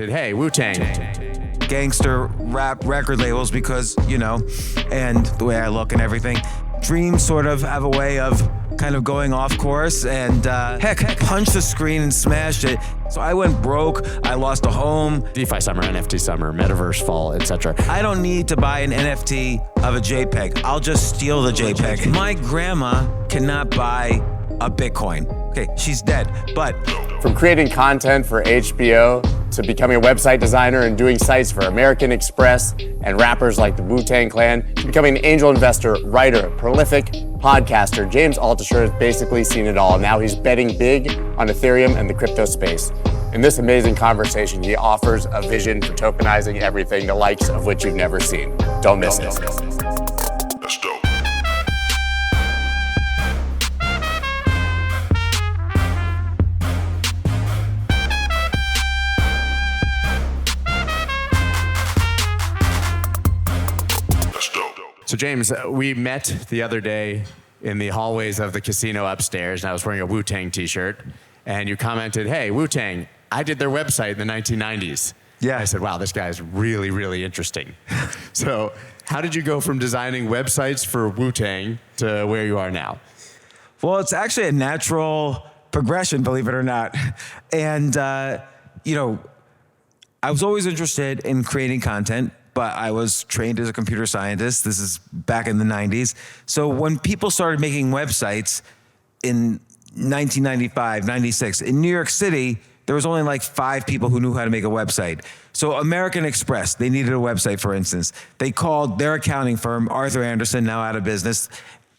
Hey, Wu-Tang. Gangster rap record labels because, and the way I look and everything. Dreams sort of have a way of kind of going off course and punch the screen and smashed it. So I went broke. I lost a home. DeFi summer, NFT summer, metaverse fall, etc. I don't need to buy an NFT of a JPEG. I'll just steal the JPEG. My grandma cannot buy a Bitcoin. Okay, she's dead, but... From creating content for HBO to becoming a website designer and doing sites for American Express and rappers like the Wu-Tang Clan, to becoming an angel investor, writer, prolific podcaster, James Altucher has basically seen it all. Now he's betting big on Ethereum and the crypto space. In this amazing conversation, he offers a vision for tokenizing everything, the likes of which you've never seen. Don't miss it. That's dope. So James, we met the other day in the hallways of the casino upstairs, and I was wearing a Wu-Tang t-shirt, and you commented, hey, Wu-Tang, I did their website in the 1990s. Yeah. I said, wow, this guy's really, really interesting. So how did you go from designing websites for Wu-Tang to where you are now? Well, it's actually a natural progression, believe it or not. And, I was always interested in creating content, but I was trained as a computer scientist. This is back in the 90s. So when people started making websites in 1995, 96, in New York City, there was only like 5 people who knew how to make a website. So American Express, they needed a website, for instance. They called their accounting firm, Arthur Andersen, now out of business.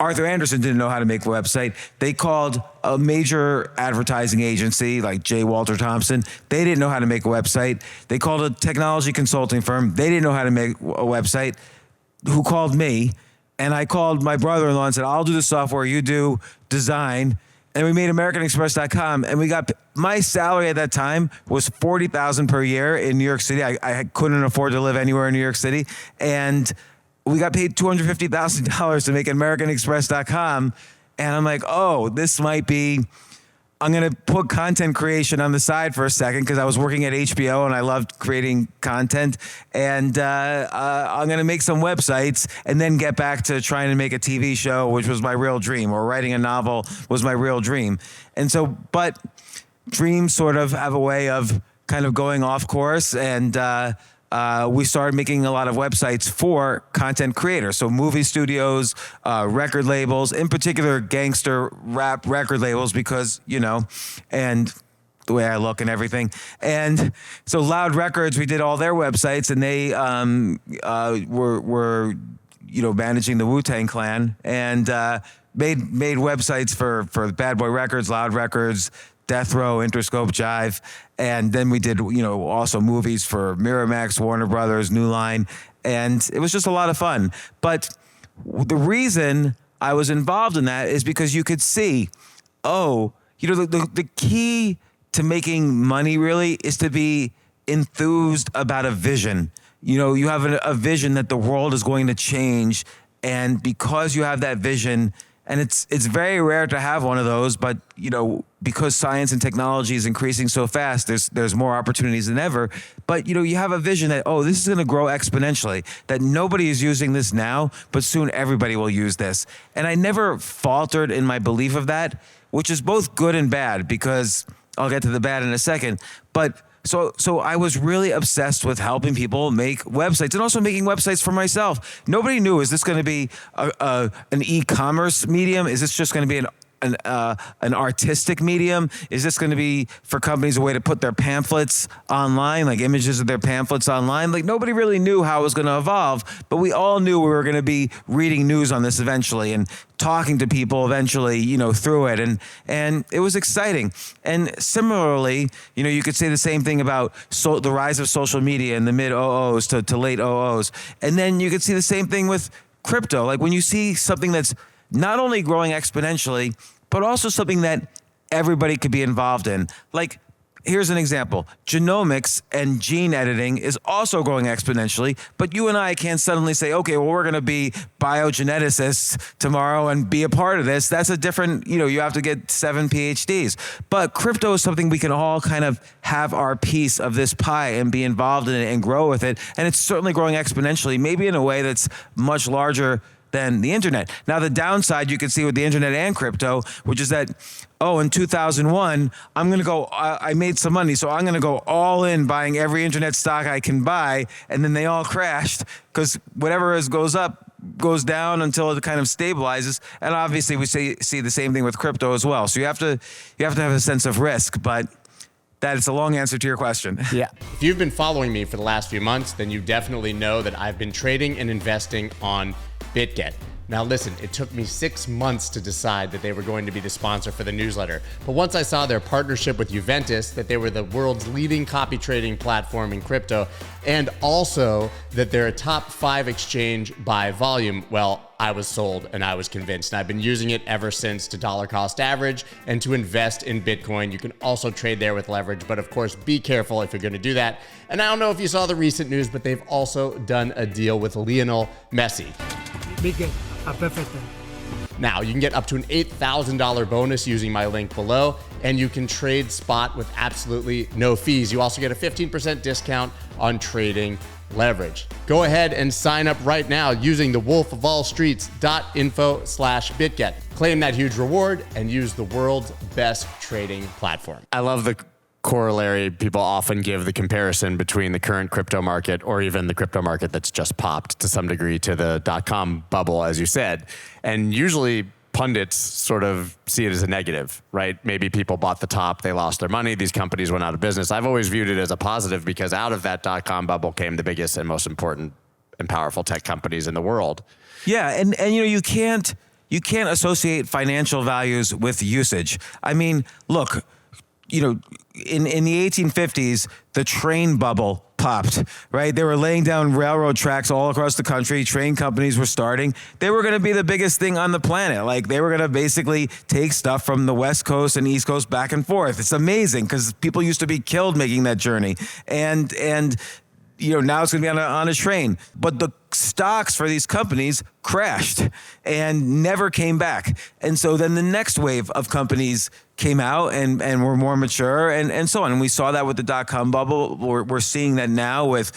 Arthur Andersen didn't know how to make a website. They called a major advertising agency like J. Walter Thompson. They didn't know how to make a website. They called a technology consulting firm. They didn't know how to make a website. Who called me? And I called my brother-in-law and said, I'll do the software, you do design. And we made AmericanExpress.com. And we got, my salary at that time was $40,000 per year in New York City. I couldn't afford to live anywhere in New York City. And we got paid $250,000 to make AmericanExpress.com. And I'm like, oh, this might be, I'm going to put content creation on the side for a second because I was working at HBO and I loved creating content. And I'm going to make some websites and then get back to trying to make a TV show, which was my real dream, or writing a novel was my real dream. And so, but dreams sort of have a way of kind of going off course, and we started making a lot of websites for content creators. So movie studios, record labels, in particular gangster rap record labels because, and the way I look and everything. And so Loud Records, we did all their websites, and they were managing the Wu-Tang Clan, and made websites for Bad Boy Records, Loud Records, Death Row, Interscope, Jive. And then we did, also movies for Miramax, Warner Brothers, New Line. And it was just a lot of fun. But the reason I was involved in that is because you could see, the key to making money really is to be enthused about a vision. You have a vision that the world is going to change. And because you have that vision, and it's very rare to have one of those, but because science and technology is increasing so fast, there's more opportunities than ever. But you have a vision that, this is going to grow exponentially, that nobody is using this now, but soon everybody will use this. And I never faltered in my belief of that, which is both good and bad, because I'll get to the bad in a second. But So I was really obsessed with helping people make websites and also making websites for myself. Nobody knew, is this going to be an e-commerce medium? Is this just going to be an artistic medium? Is this going to be for companies a way to put their pamphlets online, like images of their pamphlets online? Like nobody really knew how it was going to evolve, but we all knew we were going to be reading news on this eventually and talking to people eventually, through it. And it was exciting. And similarly, you could say the same thing about the rise of social media in the mid 00s to late 00s. And then you could see the same thing with crypto. Like when you see something that's not only growing exponentially, but also something that everybody could be involved in. Like here's an example. Genomics and gene editing is also growing exponentially, but you and I can't suddenly say, okay, well, we're going to be biogeneticists tomorrow and be a part of this. That's a different, you have to get 7 PhDs. But crypto is something we can all kind of have our piece of this pie and be involved in it and grow with it. And it's certainly growing exponentially, maybe in a way that's much larger than the internet. Now, the downside you can see with the internet and crypto, which is that, in 2001, I made some money, so I'm going to go all in buying every internet stock I can buy, and then they all crashed because whatever goes up goes down until it kind of stabilizes. And obviously, we see the same thing with crypto as well. So you have to have a sense of risk, but that is a long answer to your question. Yeah. If you've been following me for the last few months, then you definitely know that I've been trading and investing on Bitget. Now listen, it took me 6 months to decide that they were going to be the sponsor for the newsletter. But once I saw their partnership with Juventus, that they were the world's leading copy trading platform in crypto, and also that they're a top 5 exchange by volume, well, I was sold and I was convinced. And I've been using it ever since to dollar cost average and to invest in Bitcoin. You can also trade there with leverage, but of course, be careful if you're going to do that. And I don't know if you saw the recent news, but they've also done a deal with Lionel Messi. Bitget, perfect. Now, you can get up to an $8,000 bonus using my link below, and you can trade spot with absolutely no fees. You also get a 15% discount on trading leverage. Go ahead and sign up right now using the wolfofallstreets.info/Bitget. Claim that huge reward and use the world's best trading platform. I love the corollary people often give, the comparison between the current crypto market or even the crypto market that's just popped to some degree to the .com bubble, as you said. And usually pundits sort of see it as a negative, right? Maybe people bought the top, they lost their money, these companies went out of business. I've always viewed it as a positive because out of that .com bubble came the biggest and most important and powerful tech companies in the world. Yeah, and you can't associate financial values with usage. I mean, look, in the 1850s, the train bubble popped, right? They were laying down railroad tracks all across the country. Train companies were starting. They were going to be the biggest thing on the planet. Like, they were going to basically take stuff from the West Coast and East Coast back and forth. It's amazing because people used to be killed making that journey. And now it's going to be on a train. But the stocks for these companies crashed and never came back. And so then the next wave of companies came out and were more mature and so on. And we saw that with the .com bubble. We're seeing that now with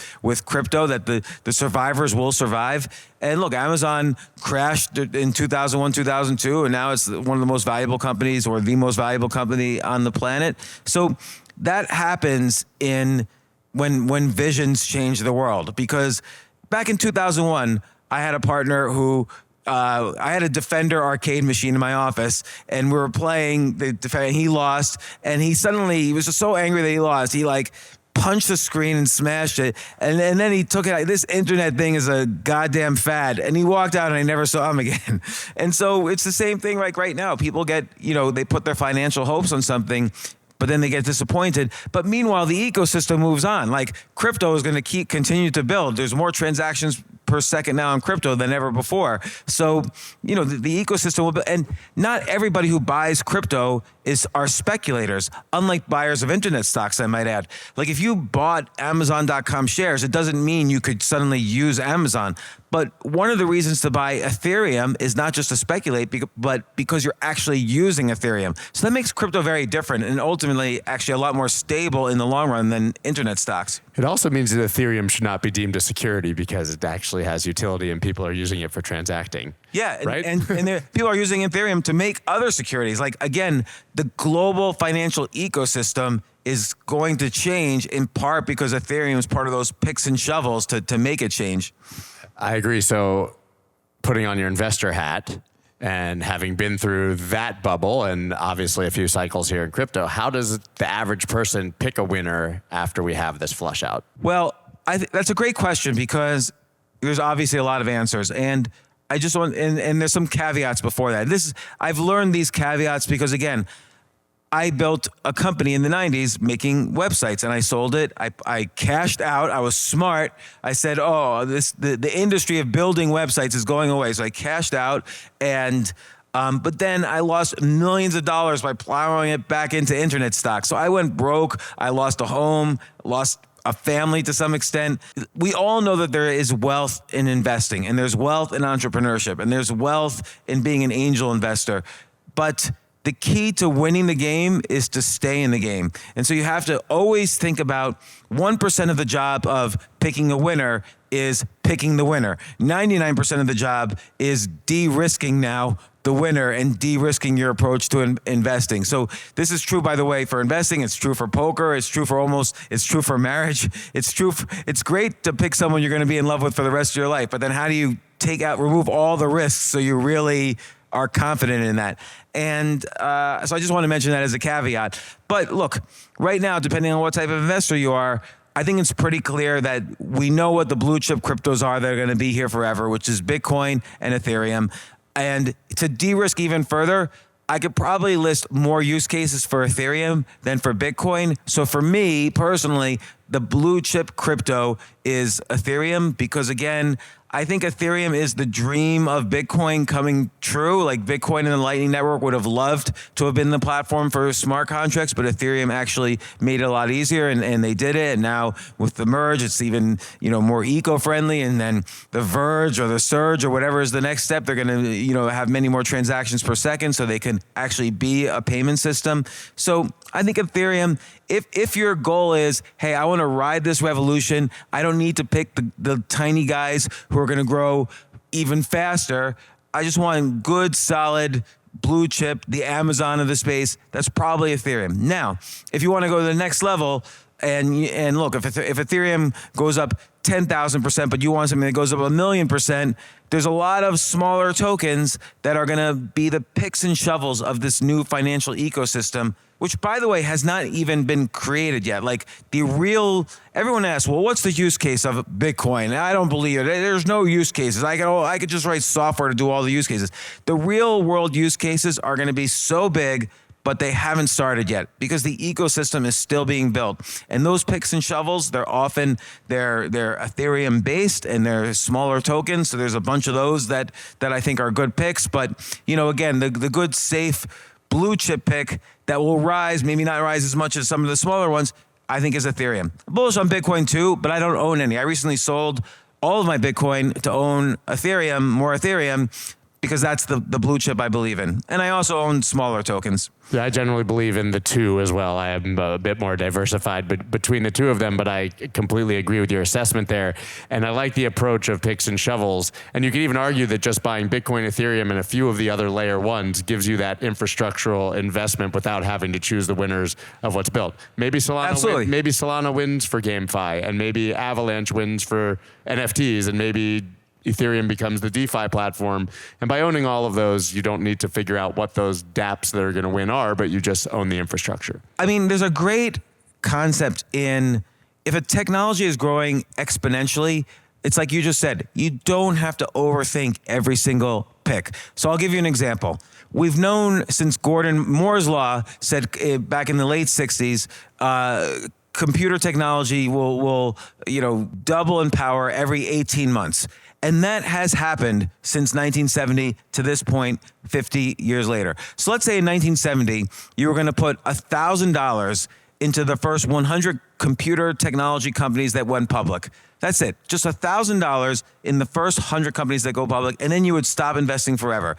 crypto, that the survivors will survive. And look, Amazon crashed in 2001, 2002, and now it's one of the most valuable companies or the most valuable company on the planet. So that happens when visions change the world. Because back in 2001, I had a partner who I had a Defender arcade machine in my office, and we were playing the Defender. He lost, and he was just so angry that he lost. He punched the screen and smashed it, and then he took it. This internet thing is a goddamn fad, and he walked out, and I never saw him again. And so it's the same thing. Like right now, people get they put their financial hopes on something, but then they get disappointed. But meanwhile, the ecosystem moves on. Like, crypto is going to continue to build. There's more transactions per second now in crypto than ever before. So, the ecosystem will build. And not everybody who buys crypto are speculators, unlike buyers of internet stocks, I might add. Like, if you bought Amazon.com shares, it doesn't mean you could suddenly use Amazon. But one of the reasons to buy Ethereum is not just to speculate, but because you're actually using Ethereum. So that makes crypto very different and ultimately actually a lot more stable in the long run than internet stocks. It also means that Ethereum should not be deemed a security because it actually has utility and people are using it for transacting. Yeah, right? and people are using Ethereum to make other securities. Like, again, the global financial ecosystem is going to change in part because Ethereum is part of those picks and shovels to make it change. I agree. So putting on your investor hat and having been through that bubble and obviously a few cycles here in crypto, how does the average person pick a winner after we have this flush out? Well, that's a great question because there's obviously a lot of answers. And I just want, and there's some caveats before that. I've learned these caveats because, again, I built a company in the 90s making websites and I sold it. I cashed out. I was smart. I said, the industry of building websites is going away. So I cashed out and But then I lost millions of dollars by plowing it back into internet stocks. So I went broke. I lost a home, lost a family to some extent. We all know that there is wealth in investing, and there's wealth in entrepreneurship, and there's wealth in being an angel investor. But the key to winning the game is to stay in the game. And so you have to always think about 1% of the job of picking a winner is picking the winner. 99% of the job is de-risking now the winner and de-risking your approach to investing. So this is true, by the way, for investing. It's true for poker. It's true for marriage. It's great to pick someone you're going to be in love with for the rest of your life. But then how do you remove all the risks so you really are confident in that? And so I just want to mention that as a caveat. But look, right now, depending on what type of investor you are, I think it's pretty clear that we know what the blue chip cryptos are that are going to be here forever, which is Bitcoin and Ethereum. And to de-risk even further, I could probably list more use cases for Ethereum than for Bitcoin. So for me personally, the blue chip crypto is Ethereum because, again, I think Ethereum is the dream of Bitcoin coming true. Like Bitcoin and the Lightning Network would have loved to have been the platform for smart contracts, but Ethereum actually made it a lot easier, and they did it. And now with the merge, it's even more eco-friendly. And then the Verge or the Surge or whatever is the next step, they're going to have many more transactions per second, so they can actually be a payment system. So I think Ethereum, if your goal is, hey, I want to ride this revolution, I don't need to pick the tiny guys who are going to grow even faster. I just want good, solid, blue chip, the Amazon of the space. That's probably Ethereum. Now, if you want to go to the next level, and look, if Ethereum goes up 10,000%, but you want something that goes up 1,000,000%, there's a lot of smaller tokens that are going to be the picks and shovels of this new financial ecosystem, which, by the way, has not even been created yet. Like everyone asks, well, what's the use case of Bitcoin? I don't believe it. There's no use cases. I could just write software to do all the use cases. The real world use cases are going to be so big, but they haven't started yet because the ecosystem is still being built. And those picks and shovels, they're Ethereum based and they're smaller tokens. So there's a bunch of those that I think are good picks. But, again, the good, safe blue chip pick that will rise, maybe not rise as much as some of the smaller ones, I think is Ethereum. Bullish on Bitcoin too, but I don't own any. I recently sold all of my Bitcoin to own more Ethereum, because that's the blue chip I believe in. And I also own smaller tokens. Yeah, I generally believe in the two as well. I am a bit more diversified between the two of them, but I completely agree with your assessment there. And I like the approach of picks and shovels. And you could even argue that just buying Bitcoin, Ethereum, and a few of the other layer ones gives you that infrastructural investment without having to choose the winners of what's built. Maybe Solana wins for GameFi, and maybe Avalanche wins for NFTs, and maybe Ethereum becomes the DeFi platform. And by owning all of those, you don't need to figure out what those dApps that are going to win are, but you just own the infrastructure. I mean, there's a great concept in if a technology is growing exponentially, it's like you just said, you don't have to overthink every single pick. So I'll give you an example. We've known since Gordon Moore's law said back in the late 60s, computer technology will double in power every 18 months. And that has happened since 1970 to this point, 50 years later. So let's say in 1970, you were going to put $1,000 into the first 100 computer technology companies that went public. That's it. Just $1,000 in the first 100 companies that go public, and then you would stop investing forever.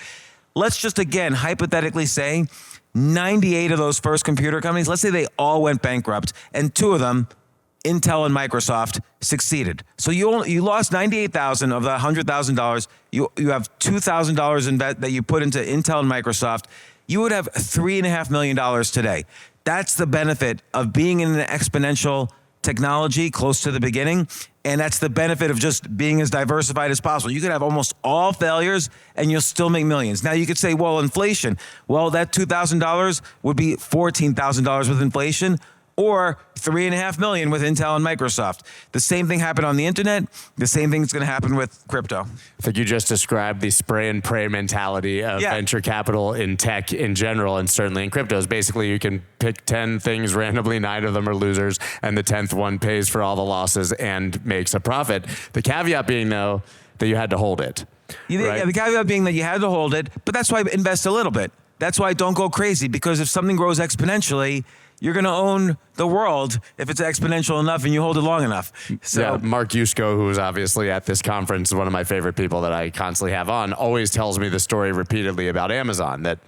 Let's just, again, hypothetically say 98 of those first computer companies, let's say they all went bankrupt, and 2 of them, Intel and Microsoft, succeeded. So you lost $98,000 of the $100,000. You have $2,000 that you put into Intel and Microsoft. You would have $3.5 million today. That's the benefit of being in an exponential technology close to the beginning. And that's the benefit of just being as diversified as possible. You could have almost all failures and you'll still make millions. Now you could say, well, inflation. Well, that $2,000 would be $14,000 with inflation, or $3.5 million with Intel and Microsoft. The same thing happened on the internet. The same thing is going to happen with crypto. I think you just described the spray and pray mentality of venture capital in tech in general, and certainly in cryptos. Basically, you can pick 10 things randomly, 9 of them are losers, and the 10th one pays for all the losses and makes a profit. The caveat being, though, that you had to hold it. right? The caveat being that you had to hold it, but that's why invest a little bit. That's why don't go crazy, because if something grows exponentially, you're going to own the world if it's exponential enough and you hold it long enough. So yeah, Mark Yusko, who is obviously at this conference, one of my favorite people that I constantly have on, always tells me the story repeatedly about Amazon, that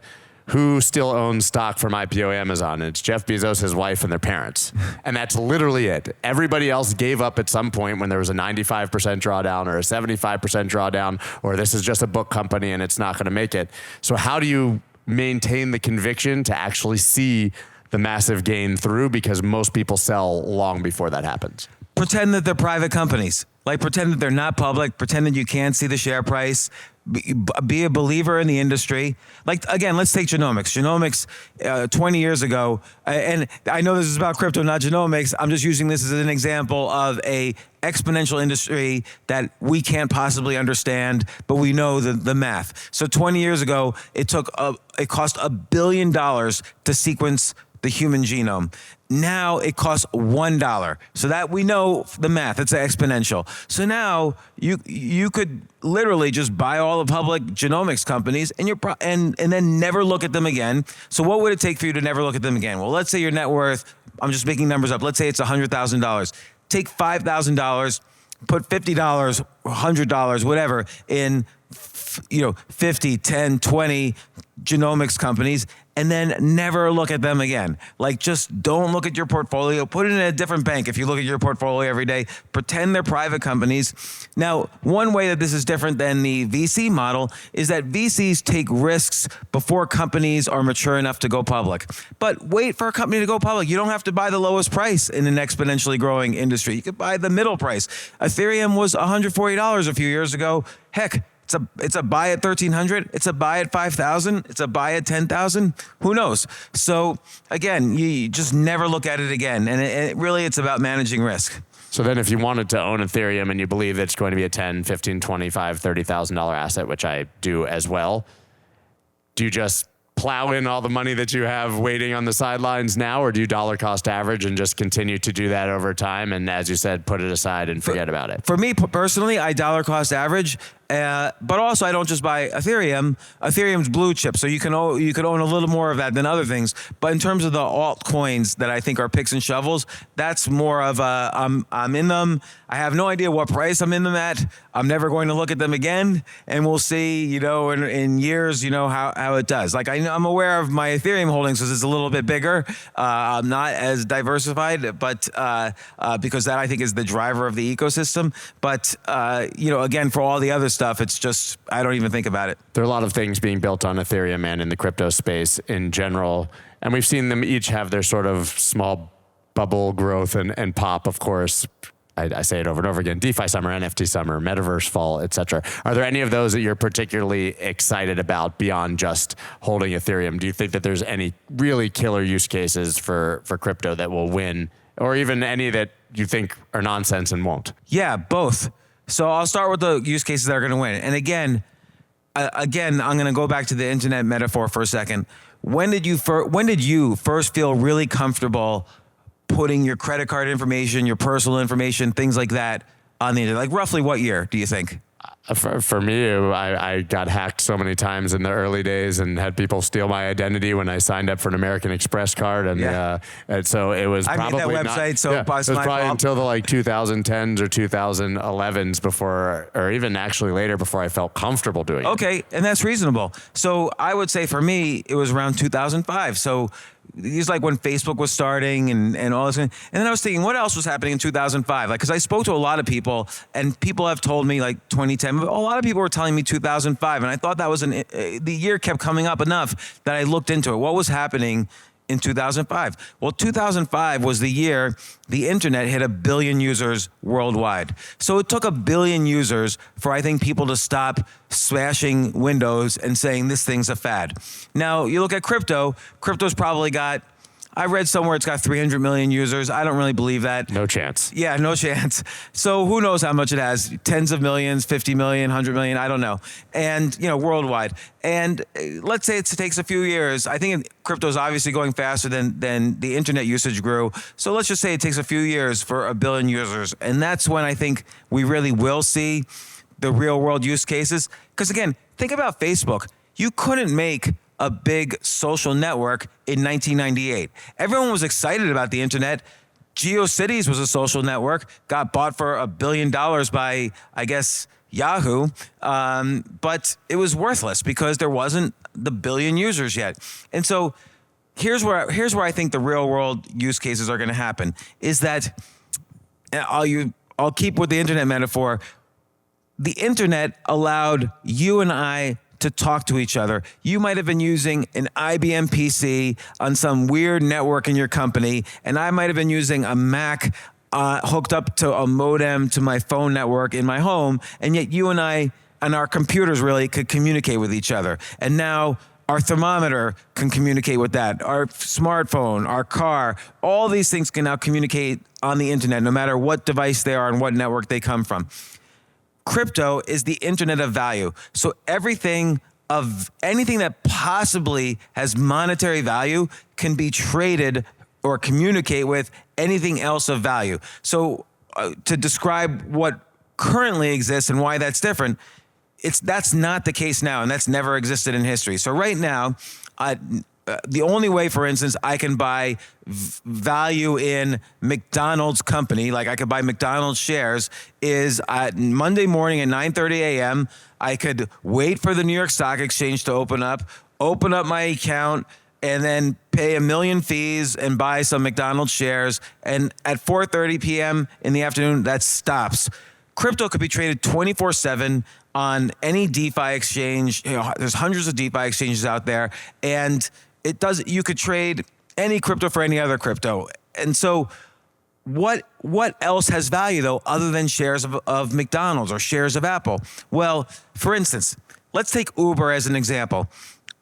who still owns stock from IPO Amazon? And it's Jeff Bezos, his wife, and their parents. And that's literally it. Everybody else gave up at some point when there was a 95% drawdown or a 75% drawdown, or this is just a book company and it's not going to make it. So how do you maintain the conviction to actually see the massive gain through, because most people sell long before that happens? Pretend that they're private companies. Like, pretend that they're not public. Pretend that you can't see the share price. Be a believer in the industry. Like, again, let's take genomics. Genomics, 20 years ago, and I know this is about crypto, not genomics. I'm just using this as an example of a exponential industry that we can't possibly understand, but we know the math. So 20 years ago, it cost $1 billion to sequence the human genome. Now it costs $1. So that we know the math, it's exponential. So now you could literally just buy all the public genomics companies and then never look at them again. So what would it take for you to never look at them again? Well, let's say your net worth, I'm just making numbers up. Let's say it's $100,000. Take $5,000, put $50, $100, whatever in 50, 10, 20 genomics companies, and then never look at them again. Like, just don't look at your portfolio. Put it in a different bank. If you look at your portfolio every day, pretend they're private companies. Now, one way that this is different than the VC model is that VCs take risks before companies are mature enough to go public. But wait for a company to go public. You don't have to buy the lowest price in an exponentially growing industry. You could buy the middle price. Ethereum was $140 a few years ago. Heck, it's a buy at 1,300. It's a buy at 5,000. It's a buy at 10,000. Who knows? So again, you just never look at it again. And it's about managing risk. So then if you wanted to own Ethereum and you believe it's going to be a $10, $15, $25, $30,000 asset, which I do as well, do you just plow in all the money that you have waiting on the sidelines now, or do you dollar cost average and just continue to do that over time? And as you said, put it aside and forget about it. For me personally, I dollar cost average. But also, I don't just buy Ethereum. Ethereum's blue chip, so you could own a little more of that than other things. But in terms of the altcoins that I think are picks and shovels, that's more of I'm in them. I have no idea what price I'm in them at. I'm never going to look at them again, and we'll see. In years, how it does. Like, I'm aware of my Ethereum holdings because it's a little bit bigger. I'm not as diversified, but because that I think is the driver of the ecosystem. But again, for all the other stuff, it's just, I don't even think about it. There are a lot of things being built on Ethereum and in the crypto space in general, and we've seen them each have their sort of small bubble growth and pop, of course. I say it over and over again: DeFi summer, NFT summer, metaverse fall, etc. Are there any of those that you're particularly excited about beyond just holding Ethereum? Do you think that there's any really killer use cases for crypto that will win, or even any that you think are nonsense and won't? Yeah, both. So I'll start with the use cases that are going to win. And again, I'm going to go back to the internet metaphor for a second. When did you first feel really comfortable putting your credit card information, your personal information, things like that on the internet? Like, roughly what year do you think? For me, I got hacked so many times in the early days and had people steal my identity when I signed up for an American Express card. And so it was probably I made that website, so it was probably until the 2010s or 2011s before, or even actually later, before I felt comfortable doing it. Okay, and that's reasonable. So I would say for me, it was around 2005. So it's like when Facebook was starting and all this. And then I was thinking, what else was happening in 2005? Like, because I spoke to a lot of people, and people have told me like 2010. But a lot of people were telling me 2005, and I thought that was the year kept coming up enough that I looked into it. What was happening in 2005? Well, 2005 was the year the internet hit 1 billion users worldwide. So it took 1 billion users for, I think, people to stop smashing Windows and saying this thing's a fad. Now, you look at crypto's probably got, I read somewhere it's got 300 million users. I don't really believe that. No chance. Yeah, no chance. So who knows how much it has? Tens of millions, 50 million, 100 million, I don't know. And, worldwide. And let's say it takes a few years. I think crypto is obviously going faster than the internet usage grew. So let's just say it takes a few years for 1 billion users. And that's when I think we really will see the real world use cases. Because again, think about Facebook. You couldn't make a big social network in 1998. Everyone was excited about the internet. GeoCities was a social network, got bought for $1 billion by, I guess, Yahoo, but it was worthless because there wasn't the billion users yet. And so here's where I think the real world use cases are going to happen is that I'll keep with the internet metaphor. The internet allowed you and I to talk to each other. You might have been using an IBM PC on some weird network in your company, and I might have been using a Mac hooked up to a modem to my phone network in my home, and yet you and I and our computers really could communicate with each other. And now our thermometer can communicate with that. Our smartphone, our car, all these things can now communicate on the internet, no matter what device they are and what network they come from. Crypto is the internet of value. So anything that possibly has monetary value can be traded or communicate with anything else of value. So to describe what currently exists and why that's different, that's not the case now, and that's never existed in history. So right now, the only way, for instance, I can buy value in McDonald's company, like I could buy McDonald's shares, is Monday morning at 9:30 a.m. I could wait for the New York Stock Exchange to open up my account, and then pay $1 million fees and buy some McDonald's shares. And at 4:30 p.m. in the afternoon, that stops. Crypto could be traded 24/7 on any DeFi exchange. There's hundreds of DeFi exchanges out there, and you could trade any crypto for any other crypto. And so what else has value though, other than shares of McDonald's or shares of Apple? Well, for instance, let's take Uber as an example.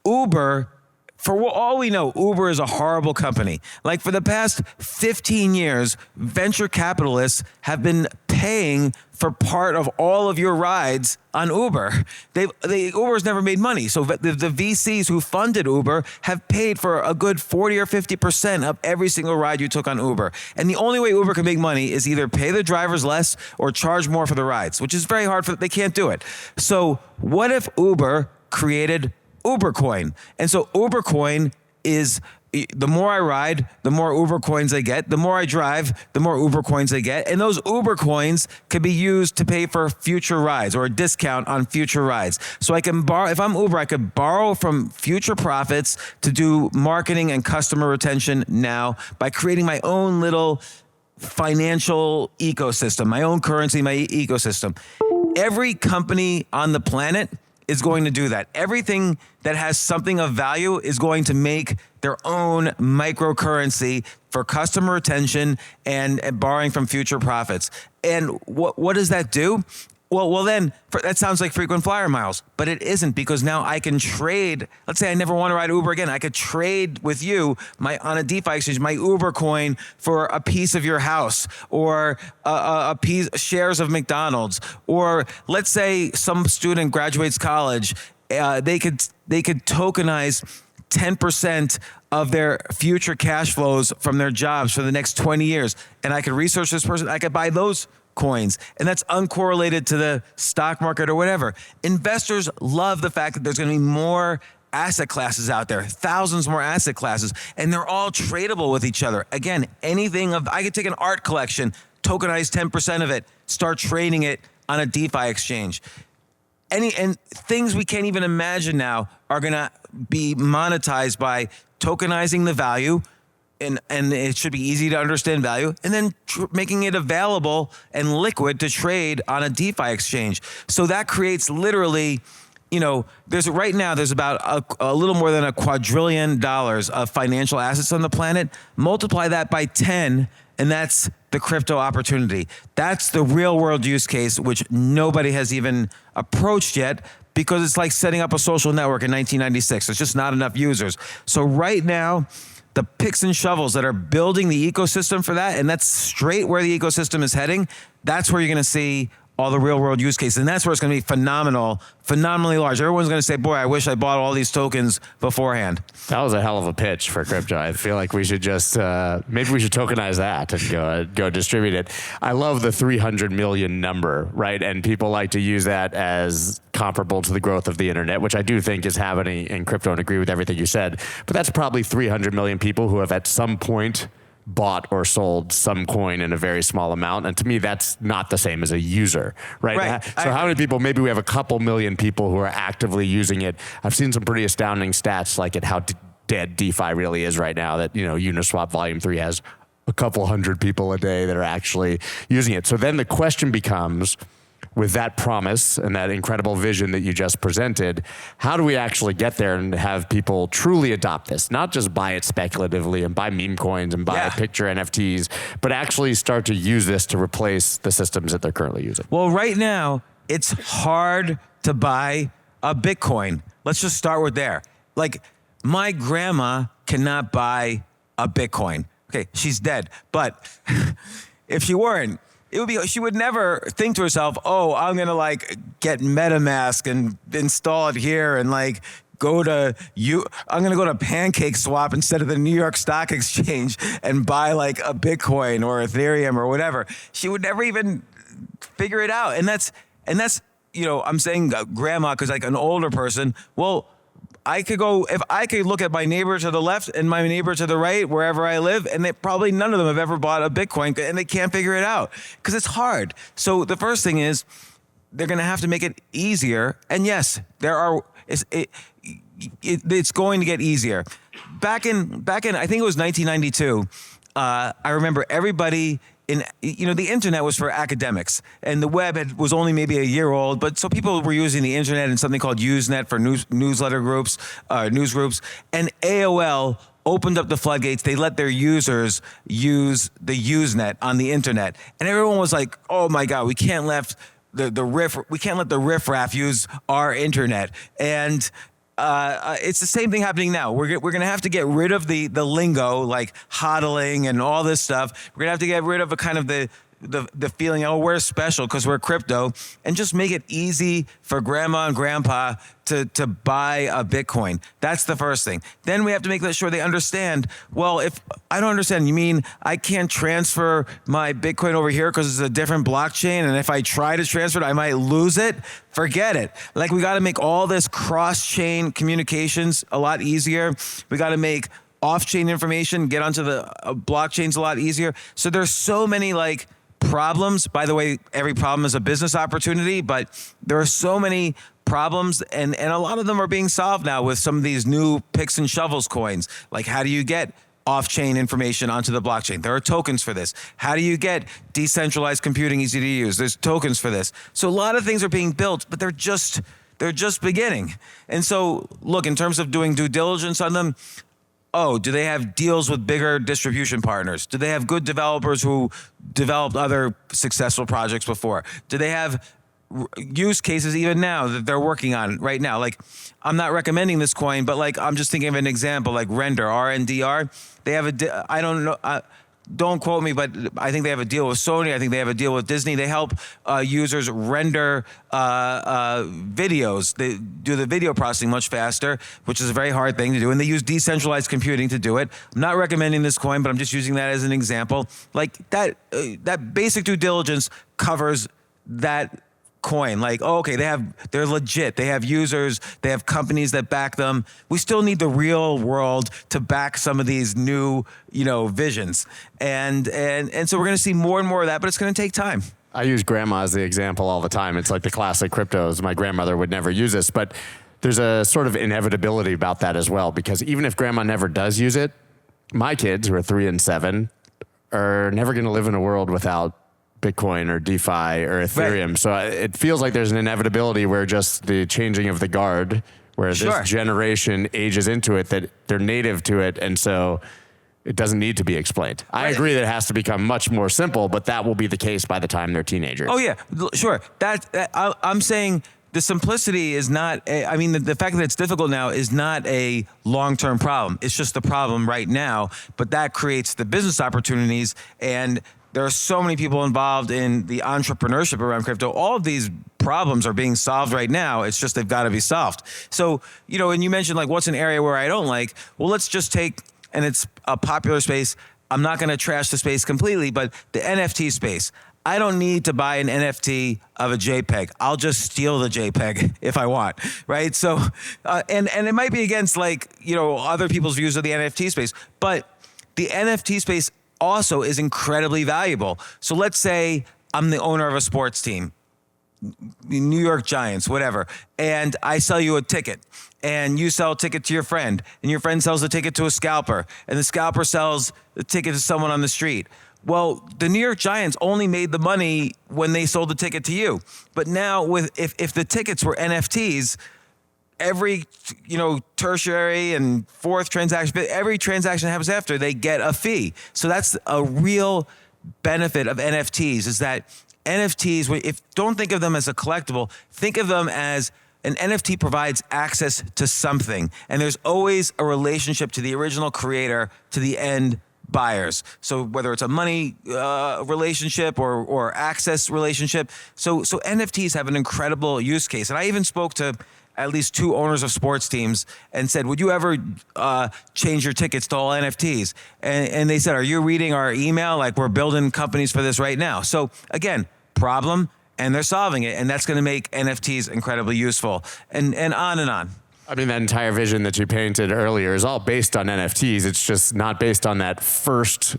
Uber, for all we know, Uber is a horrible company. Like for the past 15 years, venture capitalists have been paying for part of all of your rides on Uber. Uber's never made money. So the VCs who funded Uber have paid for a good 40 or 50% of every single ride you took on Uber. And the only way Uber can make money is either pay the drivers less or charge more for the rides, which is very hard they can't do it. So what if Uber created Ubercoin? And so Ubercoin is, the more I ride, the more Uber coins I get. The more I drive, the more Uber coins I get. And those Uber coins could be used to pay for future rides or a discount on future rides. So I can borrow, if I'm Uber, I could borrow from future profits to do marketing and customer retention now by creating my own little financial ecosystem, my own currency, my ecosystem. Every company on the planet is going to do that. Everything that has something of value is going to make their own microcurrency for customer retention and borrowing from future profits. And what does that do? Well, then that sounds like frequent flyer miles, but it isn't, because now I can trade. Let's say I never want to ride Uber again. I could trade with you on a DeFi exchange my Uber coin for a piece of your house, or a piece shares of McDonald's. Or let's say some student graduates college, they could tokenize 10% of their future cash flows from their jobs for the next 20 years, and I could research this person. I could buy those coins, and that's uncorrelated to the stock market or whatever. Investors love the fact that there's going to be more asset classes out there, thousands more asset classes, and they're all tradable with each other. Again, I could take an art collection, tokenize 10% of it, start trading it on a DeFi exchange. And things we can't even imagine now are going to be monetized by tokenizing the value, and it should be easy to understand value, and then making it available and liquid to trade on a DeFi exchange. So that creates literally, there's about a little more than $1 quadrillion of financial assets on the planet. Multiply that by 10, and that's the crypto opportunity. That's the real world use case, which nobody has even approached yet, because it's like setting up a social network in 1996. There's just not enough users. So right now, the picks and shovels that are building the ecosystem for that, and that's straight where the ecosystem is heading, that's where you're going to see all the real world use cases. And that's where it's going to be phenomenally large. Everyone's going to say, boy, I wish I bought all these tokens beforehand. That was a hell of a pitch for crypto. I feel like we should just, maybe we should tokenize that and go distribute it. I love the 300 million number, right? And people like to use that as comparable to the growth of the internet, which I do think is happening in crypto and agree with everything you said. But that's probably 300 million people who have at some point bought or sold some coin in a very small amount. And to me, that's not the same as a user, right? So how many people, maybe we have a couple million people who are actively using it. I've seen some pretty astounding stats like at how dead DeFi really is right now, that, Uniswap Volume 3 has a couple hundred people a day that are actually using it. So then the question becomes, with that promise and that incredible vision that you just presented, how do we actually get there and have people truly adopt this? Not just buy it speculatively and buy meme coins and buy picture NFTs, but actually start to use this to replace the systems that they're currently using. Well, right now, it's hard to buy a Bitcoin. Let's just start with there. Like, my grandma cannot buy a Bitcoin. Okay, she's dead. But if she weren't, she would never think to herself, oh, I'm going to get MetaMask and install it here and I'm going to go to Pancake Swap instead of the New York Stock Exchange and buy a Bitcoin or Ethereum or whatever. She would never even figure it out. And that's, I'm saying grandma, cause an older person, well, if I could look at my neighbor to the left and my neighbor to the right, wherever I live, and probably none of them have ever bought a Bitcoin and they can't figure it out because it's hard. So the first thing is they're going to have to make it easier. And yes, it's going to get easier. Back in, I think it was 1992. I remember everybody the internet was for academics and the web was only maybe a year old, but so people were using the internet and something called Usenet for newsletter groups, news groups, and AOL opened up the floodgates. They let their users use the Usenet on the internet. And everyone was like, oh my God, we can't let the riffraff use our internet. And it's the same thing happening now. We're going to have to get rid of the lingo like hodling and all this stuff. We're going to have to get rid of a kind of the feeling, oh, we're special because we're crypto, and just make it easy for grandma and grandpa to buy a Bitcoin. That's the first thing. Then we have to make sure they understand, well, if I don't understand, you mean I can't transfer my Bitcoin over here because it's a different blockchain, and if I try to transfer it, I might lose it? Forget it. We got to make all this cross-chain communications a lot easier. We got to make off-chain information get onto the blockchains a lot easier. So there's so many problems. By the way, every problem is a business opportunity, but there are so many problems, and a lot of them are being solved now with some of these new picks and shovels coins. How do you get off-chain information onto the blockchain? There are tokens for this. How do you get decentralized computing easy to use? There's tokens for this. So a lot of things are being built, but they're just beginning. And so, look, in terms of doing due diligence on them, do they have deals with bigger distribution partners? Do they have good developers who developed other successful projects before? Do they have use cases even now that they're working on right now? I'm not recommending this coin, but I'm just thinking of an example, Render, RNDR. They have I don't know, don't quote me, but I think they have a deal with Sony. I think they have a deal with Disney. They help users render videos. They do the video processing much faster, which is a very hard thing to do. And they use decentralized computing to do it. I'm not recommending this coin, but I'm just using that as an example. That basic due diligence covers that coin. Okay, they're legit. They have users, they have companies that back them. We still need the real world to back some of these new, visions. And so we're going to see more and more of that, but it's going to take time. I use grandma as the example all the time. It's like the classic cryptos. My grandmother would never use this, but there's a sort of inevitability about that as well, because even if grandma never does use it, my kids who are 3 and 7 are never going to live in a world without Bitcoin or DeFi or Ethereum. Right. So it feels like there's an inevitability where just the changing of the guard, where this generation ages into it, that they're native to it. And so it doesn't need to be explained. Right. I agree that it has to become much more simple, but that will be the case by the time they're teenagers. Oh yeah, sure. I'm saying the simplicity is not, the fact that it's difficult now is not a long-term problem. It's just the problem right now, but that creates the business opportunities. And There are so many people involved in the entrepreneurship around crypto. All of these problems are being solved right now. It's just they've got to be solved. So, and you mentioned like what's an area where I don't like. Well, let's just take, and it's a popular space. I'm not going to trash the space completely, but the NFT space. I don't need to buy an NFT of a JPEG. I'll just steal the JPEG if I want, right? So, and it might be against like, other people's views of the NFT space, but the NFT space also is incredibly valuable. So let's say I'm the owner of a sports team, New York Giants, whatever, and I sell you a ticket, and you sell a ticket to your friend, and your friend sells the ticket to a scalper, and the scalper sells the ticket to someone on the street. Well, the New York Giants only made the money when they sold the ticket to you. But now if the tickets were NFTs, every, tertiary and fourth transaction, every transaction that happens after, they get a fee. So that's a real benefit of NFTs is that NFTs, don't think of them as a collectible, think of them as an NFT provides access to something. And there's always a relationship to the original creator, to the end buyers. So whether it's a money relationship or access relationship. So NFTs have an incredible use case. And I even spoke to at least 2 owners of sports teams and said, would you ever change your tickets to all NFTs? And they said, are you reading our email? Like we're building companies for this right now. So again, problem, and they're solving it. And that's going to make NFTs incredibly useful and on and on. I mean, that entire vision that you painted earlier is all based on NFTs. It's just not based on that first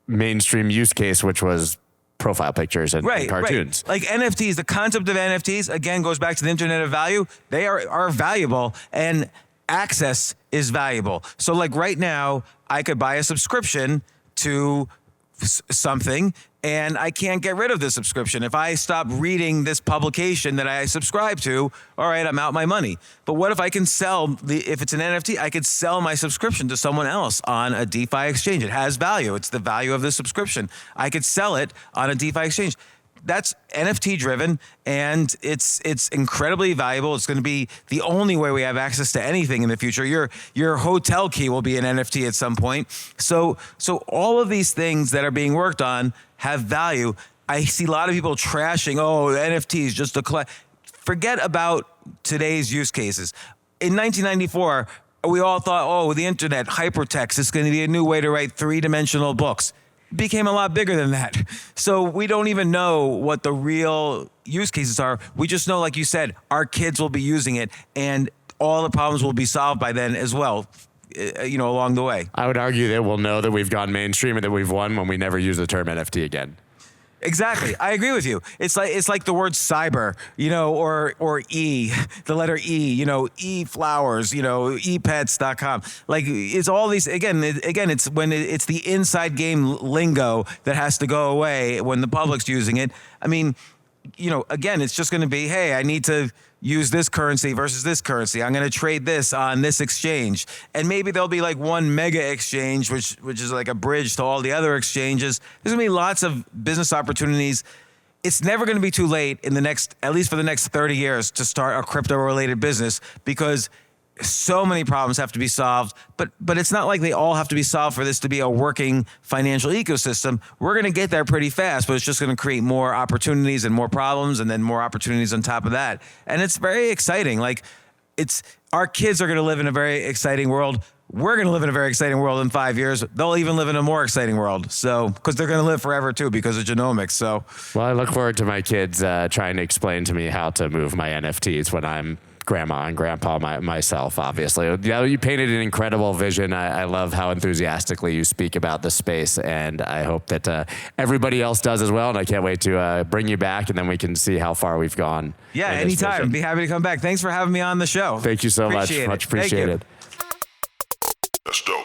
mainstream use case, which was profile pictures and cartoons. Right. Like NFTs, the concept of NFTs, again, goes back to the Internet of Value. They are valuable, and access is valuable. So like right now, I could buy a subscription to something, and I can't get rid of the subscription. If I stop reading this publication that I subscribe to, all right, I'm out my money. But what if I can if it's an NFT, I could sell my subscription to someone else on a DeFi exchange. It has value. It's the value of the subscription. I could sell it on a DeFi exchange. That's NFT driven, and it's incredibly valuable. It's going to be the only way we have access to anything in the future. Your hotel key will be an NFT at some point. So all of these things that are being worked on have value. I see a lot of people trashing, NFTs just to collect. Forget about today's use cases. In 1994, we all thought, the internet, hypertext is going to be a new way to write 3-dimensional books. Became a lot bigger than that. So we don't even know what the real use cases are. We just know, like you said, our kids will be using it, and all the problems will be solved by then as well, along the way. I would argue that we'll know that we've gone mainstream and that we've won when we never use the term NFT again. Exactly. I agree with you. It's like the word cyber, or E, the letter E, e-flowers, epets.com. Like it's all these, again, it's when it's the inside game lingo that has to go away when the public's using it. I mean, again, it's just going to be, hey, I need to use this currency versus this currency. I'm going to trade this on this exchange. And maybe there'll be like one mega exchange, which is like a bridge to all the other exchanges. There's going to be lots of business opportunities. It's never going to be too late at least for the next 30 years to start a crypto related business, because so many problems have to be solved, but it's not like they all have to be solved for this to be a working financial ecosystem. We're going to get there pretty fast, but it's just going to create more opportunities and more problems, and then more opportunities on top of that. And it's very exciting. Like our kids are going to live in a very exciting world. We're going to live in a very exciting world in 5 years. They'll even live in a more exciting world. So, because they're going to live forever too, because of genomics. So, well, I look forward to my kids trying to explain to me how to move my NFTs when I'm grandma and grandpa myself, obviously. You painted an incredible vision. I love how enthusiastically you speak about the space, and I hope that everybody else does as well. And I can't wait to bring you back, and then we can see how far we've gone. Yeah, anytime. Be happy to come back. Thanks for having me on the show. Thank you so much. Much appreciated. That's dope.